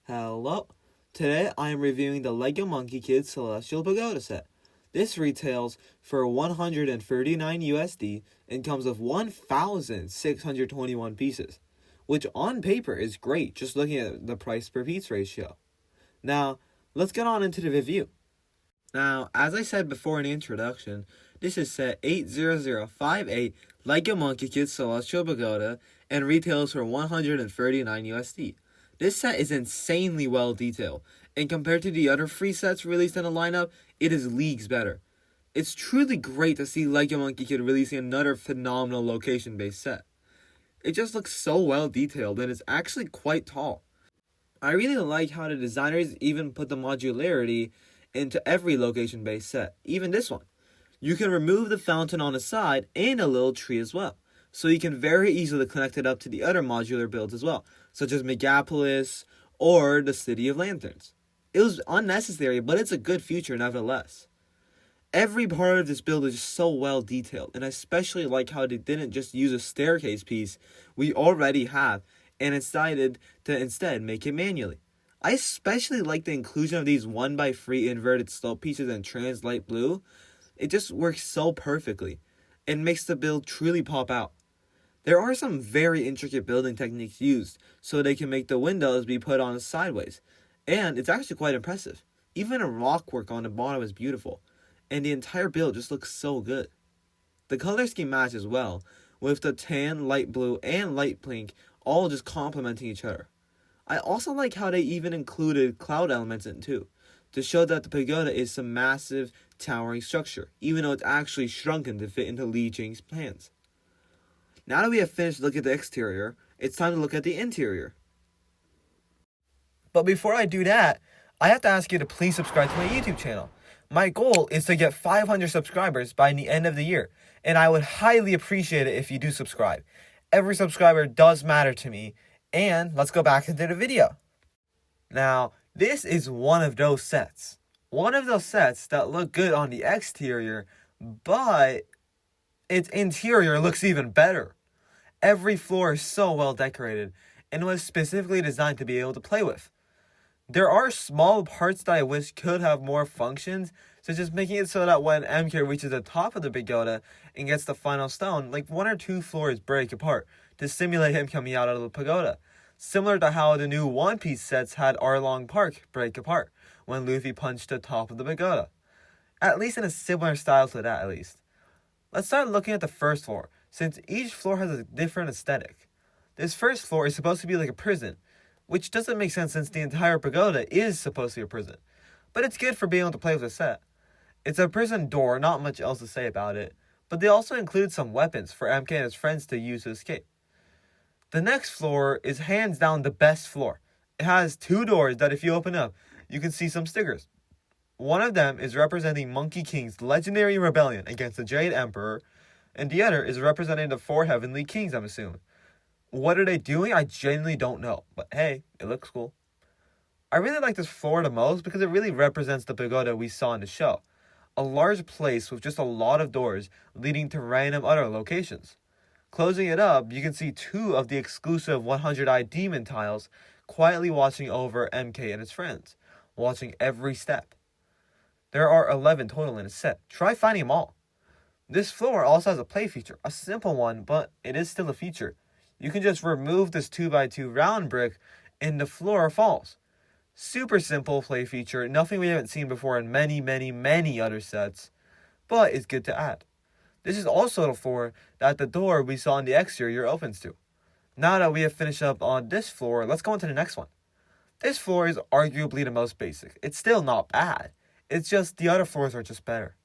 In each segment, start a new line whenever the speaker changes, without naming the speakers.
Hello. Today I am reviewing the LEGO Monkey Kids Celestial Pagoda set. This retails for 139 USD and comes with 1,621 pieces, which on paper is great just looking at the price per piece ratio. Now, let's get on into the review. Now, as I said before in the introduction, this is set 80058 LEGO Monkey Kids Celestial Pagoda and retails for 139 USD. This set is insanely well detailed, and compared to the other free sets released in the lineup, it is leagues better. It's truly great to see LEGO Monkey Kid releasing another phenomenal location-based set. It just looks so well detailed and it's actually quite tall. I really like how the designers even put the modularity into every location-based set, even this one. You can remove the fountain on the side and a little tree as well, so you can very easily connect it up to the other modular builds as well, such as Megapolis or the City of Lanterns. It was unnecessary, but it's a good feature nevertheless. Every part of this build is so well detailed, and I especially like how they didn't just use a staircase piece we already have and decided to instead make it manually. I especially like the inclusion of these 1x3 inverted slope pieces in trans light blue. It just works so perfectly and makes the build truly pop out. There are some very intricate building techniques used so they can make the windows be put on sideways, and it's actually quite impressive. Even the rock work on the bottom is beautiful, and the entire build just looks so good. The color scheme matches well, with the tan, light blue, and light pink all just complementing each other. I also like how they even included cloud elements in it too, to show that the pagoda is some massive towering structure, even though it's actually shrunken to fit into Li Jing's plans. Now that we have finished looking at the exterior, it's time to look at the interior. But before I do that, I have to ask you to please subscribe to my YouTube channel. My goal is to get 500 subscribers by the end of the year, and I would highly appreciate it if you do subscribe. Every subscriber does matter to me, and let's go back into the video. Now, this is one of those sets. One of those sets that look good on the exterior, but its interior looks even better. Every floor is so well decorated and was specifically designed to be able to play with. There are small parts that I wish could have more functions, such as making it so that when MK reaches the top of the pagoda and gets the final stone, like 1 or 2 floors break apart to simulate him coming out of the pagoda. Similar to how the new One Piece sets had Arlong Park break apart when Luffy punched the top of the pagoda. At least in a similar style to that at least. Let's start looking at the first floor, since each floor has a different aesthetic. This first floor is supposed to be like a prison, which doesn't make sense since the entire pagoda is supposed to be a prison. But it's good for being able to play with the set. It's a prison door, not much else to say about it, but they also include some weapons for MK and his friends to use to escape. The next floor is hands down the best floor. It has 2 doors that if you open up, you can see some stickers. One of them is representing Monkey King's legendary rebellion against the Jade Emperor, and the other is representing the 4 Heavenly Kings, I'm assuming. What are they doing? I genuinely don't know, but hey, it looks cool. I really like this floor the most because it really represents the pagoda we saw in the show. A large place with just a lot of doors leading to random other locations. Closing it up, you can see 2 of the exclusive 100-eye demon tiles quietly watching over MK and his friends, watching every step. There are 11 total in a set. Try finding them all. This floor also has a play feature, a simple one, but it is still a feature. You can just remove this 2x2 round brick and the floor falls. Super simple play feature, nothing we haven't seen before in many other sets, but it's good to add. This is also the floor that the door we saw in the exterior opens to. Now that we have finished up on this floor, let's go on to the next one. This floor is arguably the most basic. It's still not bad. It's just the other floors are just better.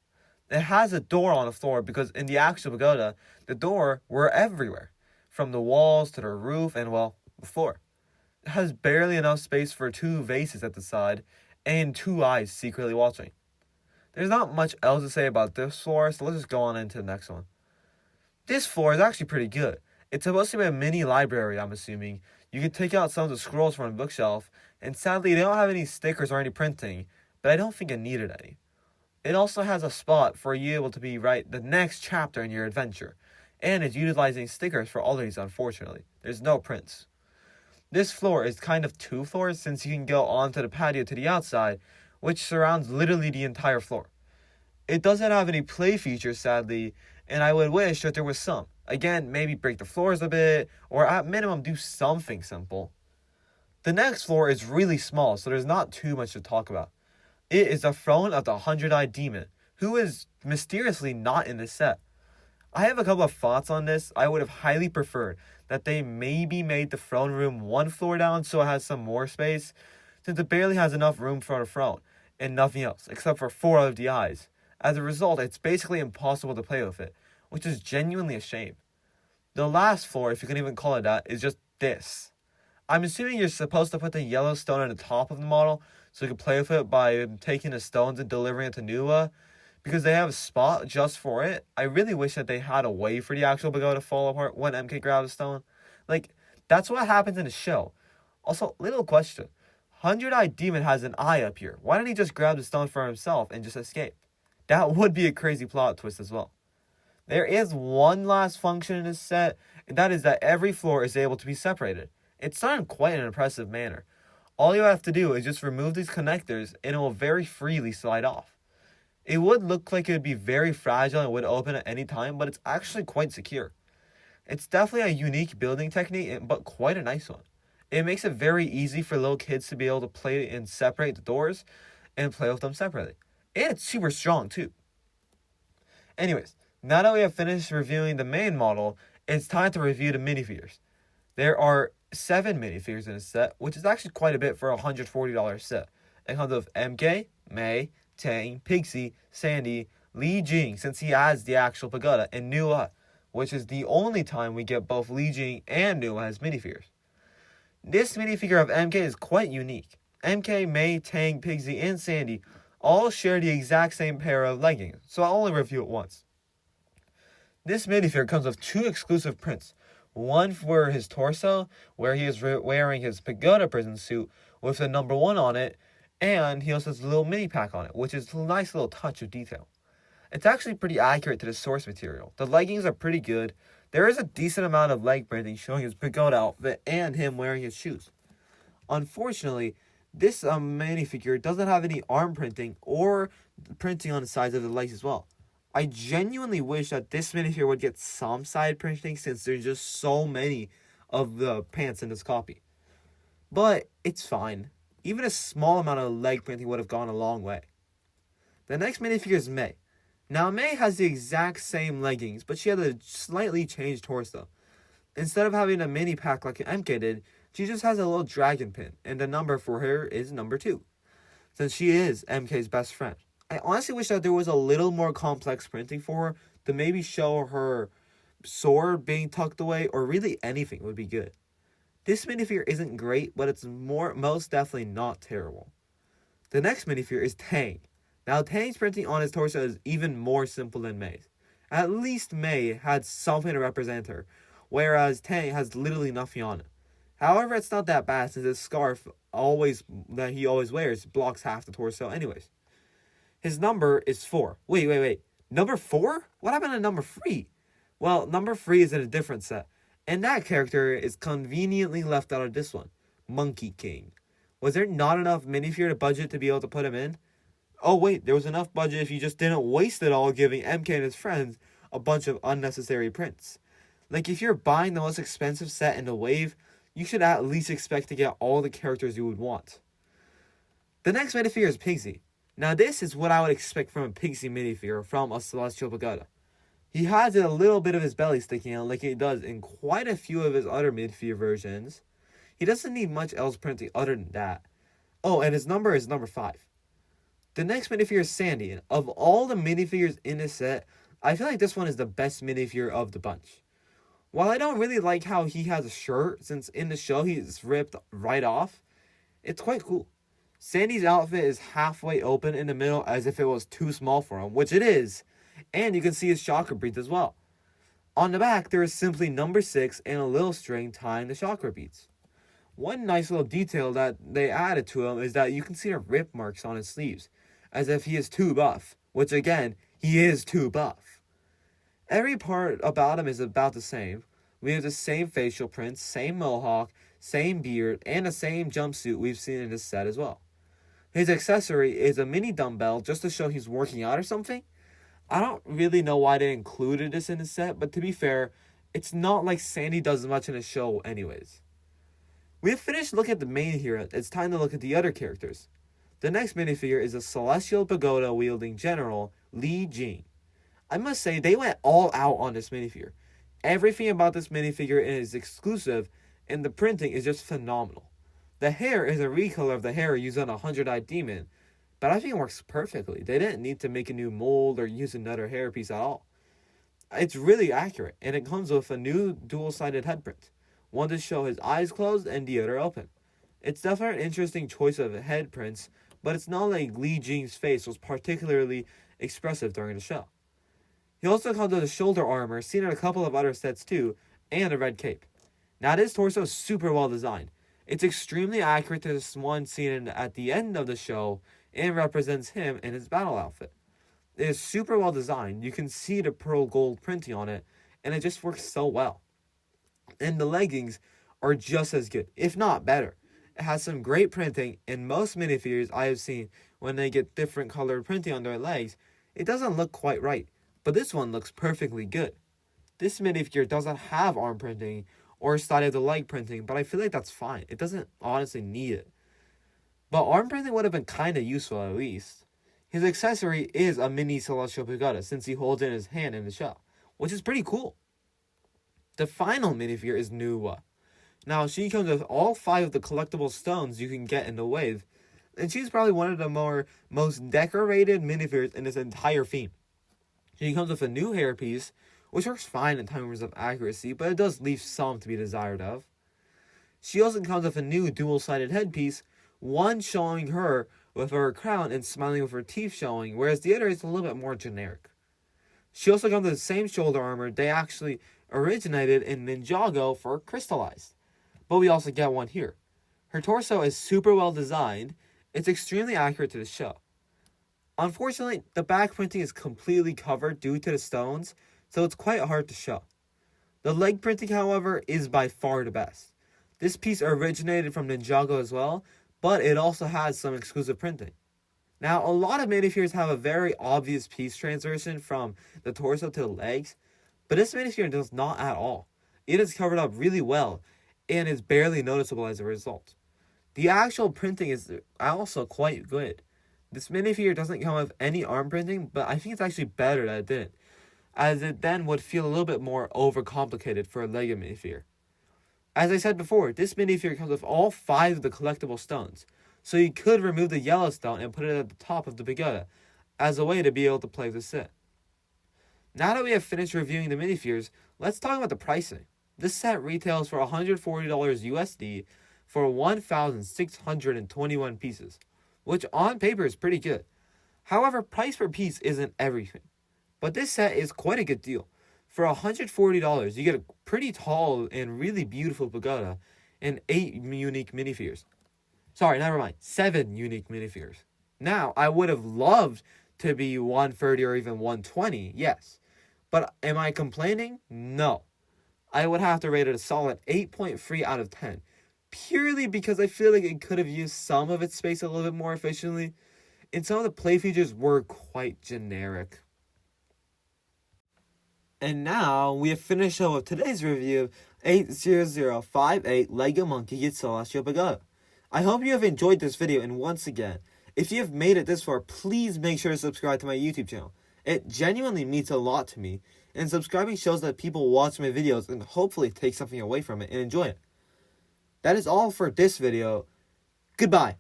It has a door on the floor because in the actual pagoda, the door were everywhere. From the walls to the roof and, well, the floor. It has barely enough space for 2 vases at the side and 2 eyes secretly watching. There's not much else to say about this floor, so let's just go on into the next one. This floor is actually pretty good. It's supposed to be a mini library, I'm assuming. You can take out some of the scrolls from the bookshelf, and sadly they don't have any stickers or any printing, but I don't think it needed any. It also has a spot for you able to write the next chapter in your adventure, and it's utilizing stickers for all of these, unfortunately. There's no prints. This floor is kind of 2 floors since you can go onto the patio to the outside, which surrounds literally the entire floor. It doesn't have any play features, sadly, and I would wish that there was some. Again, maybe break the floors a bit, or at minimum do something simple. The next floor is really small, so there's not too much to talk about. It is the throne of the 100-eyed demon, who is mysteriously not in this set. I have a couple of thoughts on this. I would have highly preferred that they maybe made the throne room 1 floor down so it has some more space, since it barely has enough room for a throne, and nothing else, except for 4 of the eyes. As a result, it's basically impossible to play with it, which is genuinely a shame. The last floor, if you can even call it that, is just this. I'm assuming you're supposed to put the yellow stone on the top of the model so you can play with it by taking the stones and delivering it to Nuwa, because they have a spot just for it. I really wish that they had a way for the actual Pagoda to fall apart when MK grabs a stone. That's what happens in the show. Also, little question. 100-eyed demon has an eye up here. Why didn't he just grab the stone for himself and just escape? That would be a crazy plot twist as well. There is one last function in this set, and that is that every floor is able to be separated. It's done in quite an impressive manner. All you have to do is just remove these connectors and it will very freely slide off. It would look like it would be very fragile and would open at any time, but it's actually quite secure. It's definitely a unique building technique, but quite a nice one. It makes it very easy for little kids to be able to play and separate the doors and play with them separately. And it's super strong too. Anyways, now that we have finished reviewing the main model, it's time to review the minifigures. There are 7 minifigures in this set, which is actually quite a bit for a $140 set. It comes with MK, Mei, Tang, Pixie, Sandy, Li Jing, since he has the actual Pagoda, and Nuwa, which is the only time we get both Li Jing and Nuwa as minifigures. This minifigure of MK is quite unique. MK, Mei, Tang, Pixie, and Sandy all share the exact same pair of leggings, so I'll only review it once. This minifigure comes with 2 exclusive prints. One for his torso, where he is wearing his Pagoda prison suit with the number 1 on it, and he also has a little mini pack on it, which is a nice little touch of detail. It's actually pretty accurate to the source material. The leggings are pretty good. There is a decent amount of leg printing showing his Pagoda outfit and him wearing his shoes. Unfortunately, this minifigure doesn't have any arm printing or printing on the sides of the legs as well. I genuinely wish that this minifigure would get some side printing since there's just so many of the pants in this copy. But it's fine. Even a small amount of leg printing would have gone a long way. The next minifigure is Mei. Now Mei has the exact same leggings, but she has a slightly changed torso. Instead of having a mini pack like MK did, she just has a little dragon pin, and the number for her is number 2, since she is MK's best friend. I honestly wish that there was a little more complex printing for her to maybe show her sword being tucked away, or really anything would be good. This minifigure isn't great, but it's most definitely not terrible. The next minifigure is Tang. Now Tang's printing on his torso is even more simple than Mei's. At least Mei had something to represent her, whereas Tang has literally nothing on it. However, it's not that bad since his scarf that he always wears blocks half the torso anyways. His number is 4. Wait. Number 4? What happened to number 3? Well, number 3 is in a different set, and that character is conveniently left out of this one. Monkie King. Was there not enough minifigure budget to be able to put him in? Oh wait, there was enough budget if you just didn't waste it all giving MK and his friends a bunch of unnecessary prints. Like, if you're buying the most expensive set in the wave, you should at least expect to get all the characters you would want. The next minifigure is Pixie. Now this is what I would expect from a Pixie minifigure from a Celestial Pagoda. He has a little bit of his belly sticking out like he does in quite a few of his other minifigure versions. He doesn't need much else printing other than that. Oh, and his number is number 5. The next minifigure is Sandy, and of all the minifigures in this set, I feel like this one is the best minifigure of the bunch. While I don't really like how he has a shirt, since in the show he's ripped right off, it's quite cool. Sandy's outfit is halfway open in the middle as if it was too small for him, which it is, and you can see his chakra beads as well. On the back, there is simply number 6 and a little string tying the chakra beads. One nice little detail that they added to him is that you can see the rip marks on his sleeves, as if he is too buff, which again, he is too buff. Every part about him is about the same. We have the same facial prints, same mohawk, same beard, and the same jumpsuit we've seen in this set as well. His accessory is a mini dumbbell just to show he's working out or something. I don't really know why they included this in the set, but to be fair, it's not like Sandy does much in the show anyways. We have finished looking at the main hero. It's time to look at the other characters. The next minifigure is a celestial pagoda wielding general, Li Jing. I must say, they went all out on this minifigure. Everything about this minifigure is exclusive, and the printing is just phenomenal. The hair is a recolor of the hair used on a 100-eyed demon, but I think it works perfectly. They didn't need to make a new mold or use another hairpiece at all. It's really accurate, and it comes with a new dual-sided head print. One to show his eyes closed and the other open. It's definitely an interesting choice of head prints, but it's not like Li Jing's face was particularly expressive during the show. He also comes with a shoulder armor, seen in a couple of other sets too, and a red cape. Now this torso is super well designed. It's extremely accurate to this one seen at the end of the show and represents him in his battle outfit. It is super well designed. You can see the pearl gold printing on it, and it just works so well. And the leggings are just as good, if not better. It has some great printing, and most minifigures I have seen, when they get different colored printing on their legs, it doesn't look quite right, but this one looks perfectly good. This minifigure doesn't have arm printing or side of the leg printing, but I feel like that's fine. It doesn't honestly need it. But arm printing would have been kind of useful at least. His accessory is a mini celestial pagoda, since he holds it in his hand in the shell, which is pretty cool. The final minifigure is Nuwa. Now, she comes with all 5 of the collectible stones you can get in the wave, and she's probably one of the most decorated minifigures in this entire theme. She comes with a new hairpiece, which works fine in terms of accuracy, but it does leave some to be desired of. She also comes with a new dual-sided headpiece, one showing her with her crown and smiling with her teeth showing, whereas the other is a little bit more generic. She also comes with the same shoulder armor they actually originated in Ninjago for Crystallized, but we also get one here. Her torso is super well designed. It's extremely accurate to the show. Unfortunately, the back printing is completely covered due to the stones, so it's quite hard to show. The leg printing, however, is by far the best. This piece originated from Ninjago as well, but it also has some exclusive printing. Now, a lot of minifigures have a very obvious piece transition from the torso to the legs, but this minifigure does not at all. It is covered up really well, and is barely noticeable as a result. The actual printing is also quite good. This minifigure doesn't come with any arm printing, but I think it's actually better that it didn't, as it then would feel a little bit more overcomplicated for a Lego minifigure. As I said before, this minifigure comes with all 5 of the collectible stones, so you could remove the yellow stone and put it at the top of the pagoda, as a way to be able to play with the set. Now that we have finished reviewing the minifigures, let's talk about the pricing. This set retails for $140 USD for 1,621 pieces, which on paper is pretty good. However, price per piece isn't everything. But this set is quite a good deal. For $140, you get a pretty tall and really beautiful pagoda and 8 unique minifigures. Sorry, never mind. 7 unique minifigures. Now, I would have loved to be 130 or even 120, yes. But am I complaining? No. I would have to rate it a solid 8.3 out of 10. Purely because I feel like it could have used some of its space a little bit more efficiently, and some of the play features were quite generic. And now, we have finished up with today's review of 80058 LEGO Monkie Gets Celestial Pagoda. I hope you have enjoyed this video, and once again, if you have made it this far, please make sure to subscribe to my YouTube channel. It genuinely means a lot to me, and subscribing shows that people watch my videos and hopefully take something away from it and enjoy it. That is all for this video. Goodbye.